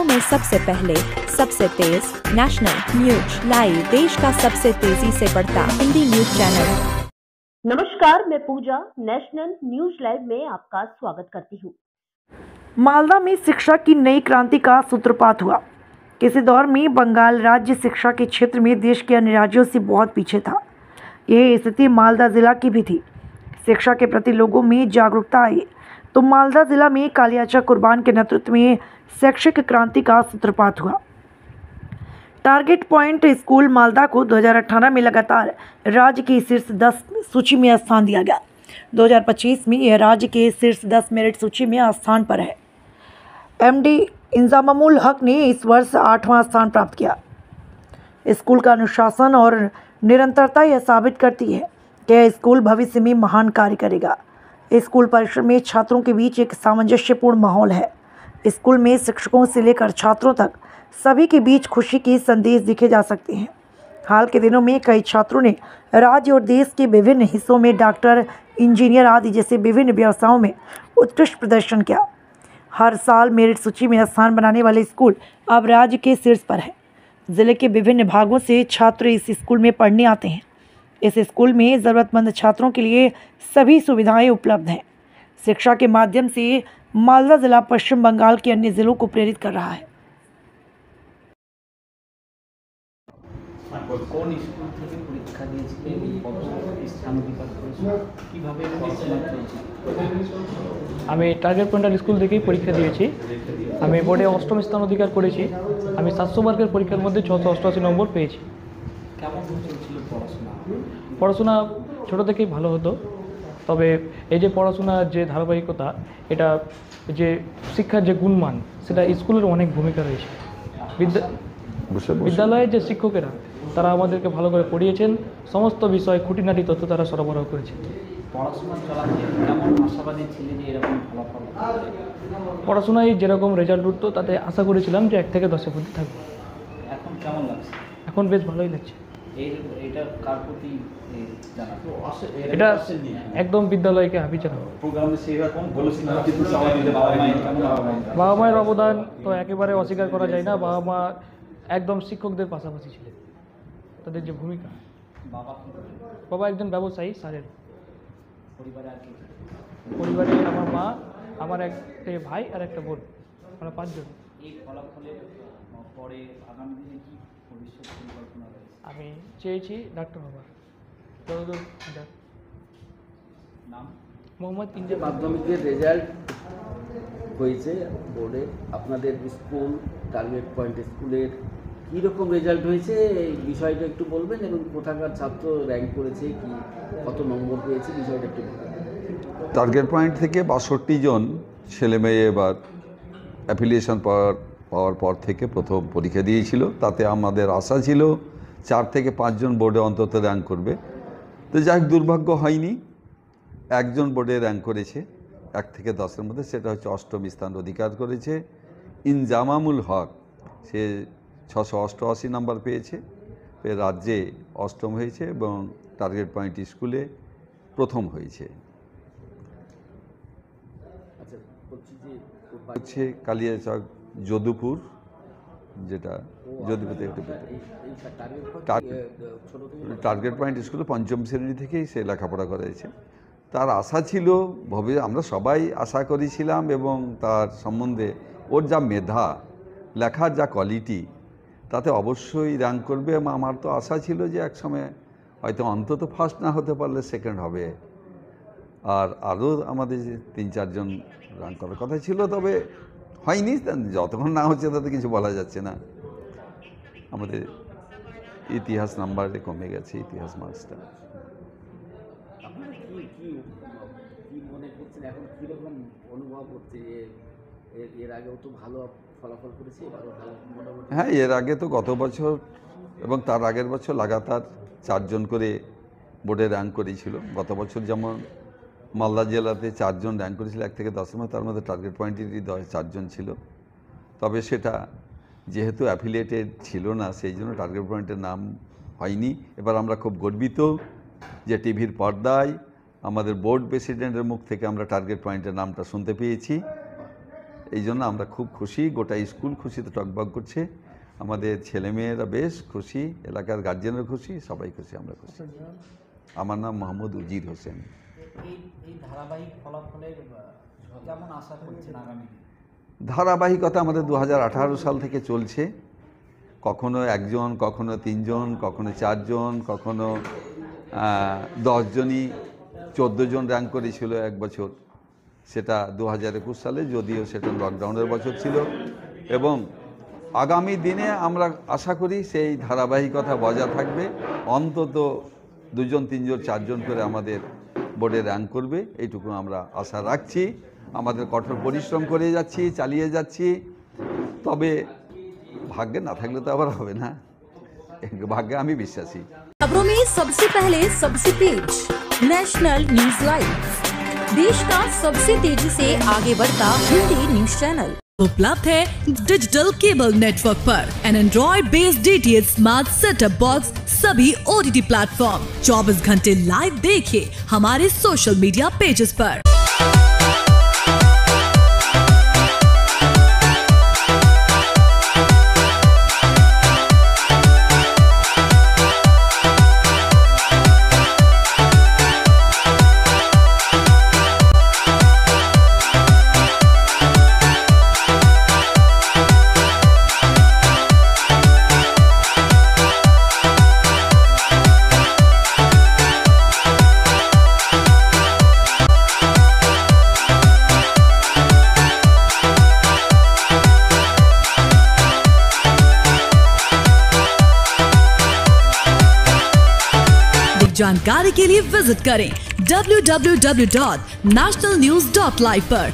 में सबसे पहले, सबसे तेज नेशनल न्यूज लाइव, देश का सबसे तेजी से बढ़ता हिंदी न्यूज चैनल। नमस्कार, मैं पूजा नेशनल न्यूज लाइव में आपका स्वागत करती हूँ। मालदा में शिक्षा की नई क्रांति का सूत्रपात हुआ। किसी दौर में बंगाल राज्य शिक्षा के क्षेत्र में देश के अन्य राज्यों से बहुत पीछे था। यह स्थिति मालदा जिला की भी थी। शिक्षा के प्रति लोगों में जागरूकता आई तो मालदा जिला में कालियाचा कुर्बान के नेतृत्व में शैक्षिक क्रांति का सूत्रपात हुआ। टारगेट पॉइंट स्कूल मालदा को 2018 में लगातार राज्य की शीर्ष 10 सूची में स्थान दिया गया। 2025 में यह राज्य के शीर्ष 10 मेरिट सूची में स्थान पर है। एमडी इंजामामुल हक ने इस वर्ष 8वां स्थान प्राप्त किया। स्कूल का अनुशासन और निरंतरता यह साबित करती है कि यह स्कूल भविष्य में महान कार्य करेगा। स्कूल परिसर में छात्रों के बीच एक सामंजस्यपूर्ण माहौल है। स्कूल में शिक्षकों से लेकर छात्रों तक सभी के बीच खुशी के संदेश दिखे जा सकते हैं। हाल के दिनों में कई छात्रों ने राज्य और देश के विभिन्न हिस्सों में डॉक्टर, इंजीनियर आदि जैसे विभिन्न व्यवसायों में उत्कृष्ट प्रदर्शन किया। हर साल मेरिट सूची में स्थान बनाने वाले स्कूल अब राज्य के शीर्ष पर है। जिले के विभिन्न भागों से छात्र इस स्कूल में पढ़ने आते हैं। इस स्कूल में ज़रूरतमंद छात्रों के लिए सभी सुविधाएं उपलब्ध हैं। शिक्षा के माध्यम से मालदा जिला पश्चिम बंगाल के अन्य जिलों को प्रेरित कर रहा है। আমি টার্গেট পয়েন্টার স্কুল থেকেই পরীক্ষা দিয়েছি। আমি বোর্ডে অষ্টম স্থান অধিকার করেছি। আমি 700 মার্কের পরীক্ষার মধ্যে 688 নম্বর পেয়েছি। কেমন চলছিল পড়াশোনা? পড়াশোনা ছোটো থেকেই ভালো হতো, তবে এই যে পড়াশোনার যে ধারাবাহিকতা, এটা যে শিক্ষার যে গুণমান, সেটা স্কুলের অনেক ভূমিকা রয়েছে। বিদ্যালয়ের যে শিক্ষকেরা, তারা আমাদেরকে ভালো করে পড়িয়েছেন। সমস্ত বিষয় খুঁটিনাটি তথ্য তারা সরবরাহ করেছেন। পড়াশোনা চলাকালীন কেমন আশাবাদী ছিলেন যে এরকম ফলাফল? পড়াশোনায় যেরকম রেজাল্ট উঠতো তাতে আশা করেছিলাম যে 1 থেকে 10-এর মধ্যে থাকবে। এখন কেমন লাগছে? এখন বেশ ভালোই লাগছে। এটা কার প্রতি জানাবো? এটা একদম বিদ্যালয়কে হাবি জানাবো। বাবা মায়ের অবদান তো একেবারে অস্বীকার করা যায় না। বাবা মা একদম শিক্ষকদের পাশাপাশি ছিলেন। তাদের যে ভূমিকা, বাবা একজন ব্যবসায়ী স্যারের। পরিবারে আমার মা, আমার একটা ভাই আর একটা বোন, আমরা 5 জন। এই ফলাফলের পরে আগামী দিনে কি ভবিষ্যৎ পরিকল্পনা রয়েছে? আমি চেয়েছি ডাক্তার হবার। নাম? মোহাম্মদ ইনজাম। মাধ্যমিকের রেজাল্ট হয়েছে বোর্ডে, আপনাদের স্কুল টার্গেট পয়েন্ট স্কুলের কীরকম রেজাল্ট হয়েছে এই বিষয়টা একটু বলবেন, এবং কোথাকার ছাত্র র্যাঙ্ক করেছে, কি কত নম্বর পেয়েছে, বিষয়টা একটু বলবেন। টার্গেট পয়েন্ট থেকে 62 জন ছেলেমেয়ে এবার অ্যাফিলিয়েশন পাওয়ার পর থেকে প্রথম পরীক্ষা দিয়েছিল। তাতে আমাদের আশা ছিল 4 থেকে 5 জন বোর্ডে অন্তত র্যাঙ্ক করবে। তো যাই হোক, দুর্ভাগ্য হয়নি। একজন বোর্ডে র্যাঙ্ক করেছে 1 থেকে 10-এর মধ্যে, সেটা হচ্ছে 8ম স্থান অধিকার করেছে ইনজামামুল হক। সে 688 নাম্বার পেয়েছে, রাজ্যে 8ম হয়েছে এবং টার্গেট পয়েন্ট স্কুলে প্রথম হয়েছে। আচ্ছা, বলছি যে হচ্ছে কালিয়াচক যদুপুর, যেটা যদুপুর থেকে টার্গেট পয়েন্ট স্কুলে 5ম শ্রেণী থেকেই সে লেখাপড়া করেছে। তার আশা ছিল, আমরা সবাই আশা করেছিলাম, এবং তার সম্বন্ধে ওর যা মেধা, লেখার যা কোয়ালিটি, তাতে অবশ্যই র্যাঙ্ক করবে। এবং আমার তো আশা ছিল যে একসময় হয়তো অন্তত ফার্স্ট না হতে পারলে সেকেন্ড হবে। আর আরও আমাদের 3-4 জন র্যাঙ্ক করার কথা ছিল, তবে হয়নি। যতক্ষণ না হচ্ছে তাতে কিছু বলা যাচ্ছে না। আমাদের ইতিহাস নাম্বারে কমে গেছে, ইতিহাস মার্কসটা। আপনারা কি মনে করছেন এখন, কীরকম অনুভব হচ্ছে? এর আগেও তো ভালো ফলাফল করেছে, এবারও ভালো মনে হচ্ছে? হ্যাঁ, এর আগে তো গত বছর এবং তার আগের বছর লাগাতার 4 জন করে বোর্ডে র্যাঙ্ক করেছিল। গত বছর যেমন মালদা জেলাতে 4 জন র্যাঙ্ক করেছিল 1 থেকে 10-এর মধ্যে, তার মধ্যে টার্গেট পয়েন্টেরই 4 জন ছিল। তবে সেটা যেহেতু অ্যাফিলিয়েটেড ছিল না, সেই জন্য টার্গেট পয়েন্টের নাম হয়নি। এবার আমরা খুব গর্বিত যে টিভির পর্দায় আমাদের বোর্ড প্রেসিডেন্টের মুখ থেকে আমরা টার্গেট পয়েন্টের নামটা শুনতে পেয়েছি। এই জন্য আমরা খুব খুশি, গোটা স্কুল খুশিতে টকবক করছে, আমাদের ছেলেমেয়েরা বেশ খুশি, এলাকার গার্জেনরা খুশি, সবাই খুশি, আমরা খুশি। আমার নাম মোহাম্মদ উজির হোসেন। এই ধারাবাহিক ফলাফলের কেমন আশা করছেন আগামী দিনে? ধারাবাহিকতা আমাদের 2018 সাল থেকে চলছে, কখনো একজন, কখনো 3 জন, কখনো 4 জন, কখনো 10 জনই 14 জন র্যাঙ্ক করেছিল এক বছর, সেটা 2021 সালে, যদিও সেটা লকডাউনের বছর ছিল। এবং আগামী দিনে আমরা আশা করি সেই ধারাবাহিকতা বজায় থাকবে, অন্তত 2 জন 3 জন 4 জন করে আমাদের বোর্ডে র্যাঙ্ক করবে, এইটুকু আমরা আশা রাখছি। আমাদের কঠোর পরিশ্রম করে যাচ্ছি, চালিয়ে যাচ্ছি, তবে ভাগ্যে না থাকলে তো আবার হবে না, ভাগ্যে আমি বিশ্বাসী। खबरों में सबसे पहले सबसे तेज नेशनल न्यूज लाइव, देश का सबसे तेजी से आगे बढ़ता हिंदी न्यूज चैनल उपलब्ध है डिजिटल केबल नेटवर्क पर an Android based DTH smart setup box, सभी OTT प्लेटफॉर्म। 24 घंटे लाइव देखिए हमारे सोशल मीडिया पेजेस पर। जानकारी के लिए विजिट करें www.nationalnews.live पर।